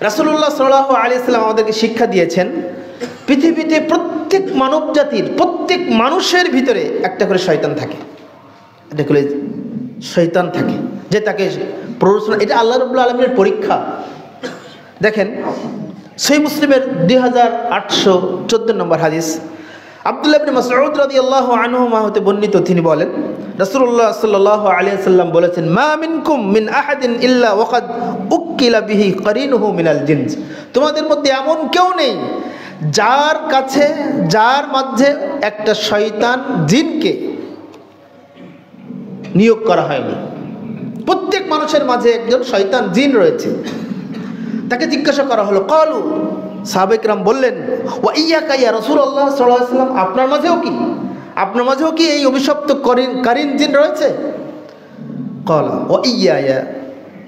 রাসূলুল্লাহ সাল্লাল্লাহু আলাইহি সাল্লাম আমাদেরকে শিক্ষা দিয়েছেন, পৃথিবীতে প্রত্যেক মানব জাতির প্রত্যেক মানুষের ভিতরে একটা করে শয়তান থাকে, একটা করে শয়তান থাকে যে তাকে প্ররোচনা, এটা আল্লাহ রাব্বুল আলামিনের পরীক্ষা। দেখেন সহিহ মুসলিমের 2814 নম্বর হাদিস, আব্দুল্লাহ ইবনে মাসউদ রাদিয়াল্লাহু আনহু হতে বর্ণিত, তিনি বলেন রাসূলুল্লাহ সাল্লাল্লাহু আলাইহি সাল্লাম বলেছেন, মা মিনকুম মিন আহাদিন ইল্লা ওয়াকাদ উকিলা বিহি কারিনুহু মিনাল জিনস, তোমাদের মধ্যে এমন কেউ নেই যার কাছে যার মাঝে একটা শয়তান জিনকে নিয়োগ করা হয়নি। প্রত্যেক মানুষের মাঝে একজন শয়তান জিন রয়েছে। তাকে জিজ্ঞাসা করা হলো, ক্বালু, সাহাবায়ে কেরাম বললেন, ওয়া ইয়্যাকা ইয়া রাসূলুল্লাহ সাল্লাল্লাহু আলাইহি ওয়াসাল্লাম, আপনার মাঝেও কি এই অভিশপ্ত কারিন জিন রয়েছে? ক্বালা ওয়া ইয়্যায়া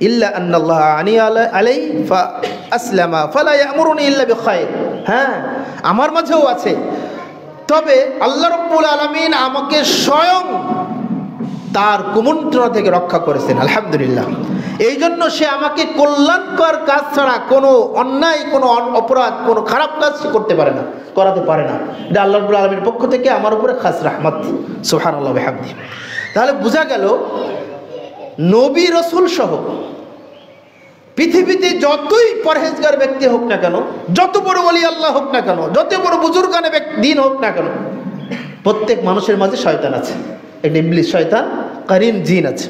ইল্লা আন্নাল্লাহ আনি আলাইহি ফা আসলামা ফালা ইয়ামুরুনি ইল্লা বিখায়র, হ্যাঁ আমার মাঝেও আছে, তবে আল্লাহ রাব্বুল আলামিন আমাকে স্বয়ং তার কুমন্ত্রণা থেকে রক্ষা করেছেন, আলহামদুলিল্লাহ। এই জন্য সে আমাকে কল্যাণকর কাজ ছাড়া কোনো অন্যায়, কোনো অপরাধ, কোনো খারাপ কাজ সে করাতে পারে না। এটা আল্লাহ রাব্বুল আলামিনের পক্ষ থেকে আমার উপরে খাস রাহমত, সুবহানাল্লাহ ওয়া বিহামদিহি। তাহলে বোঝা গেল নবী রাসূল সহ পৃথিবীতে যতই পরহেজগার ব্যক্তি হোক না কেন, যত বড় ওলি আল্লাহ হোক না কেন, যত বড় বুজুর্গানে দিন হোক না কেন, প্রত্যেক মানুষের মাঝে শয়তান আছে, একটা ইবলিস শয়তান কারিন জিন আছে।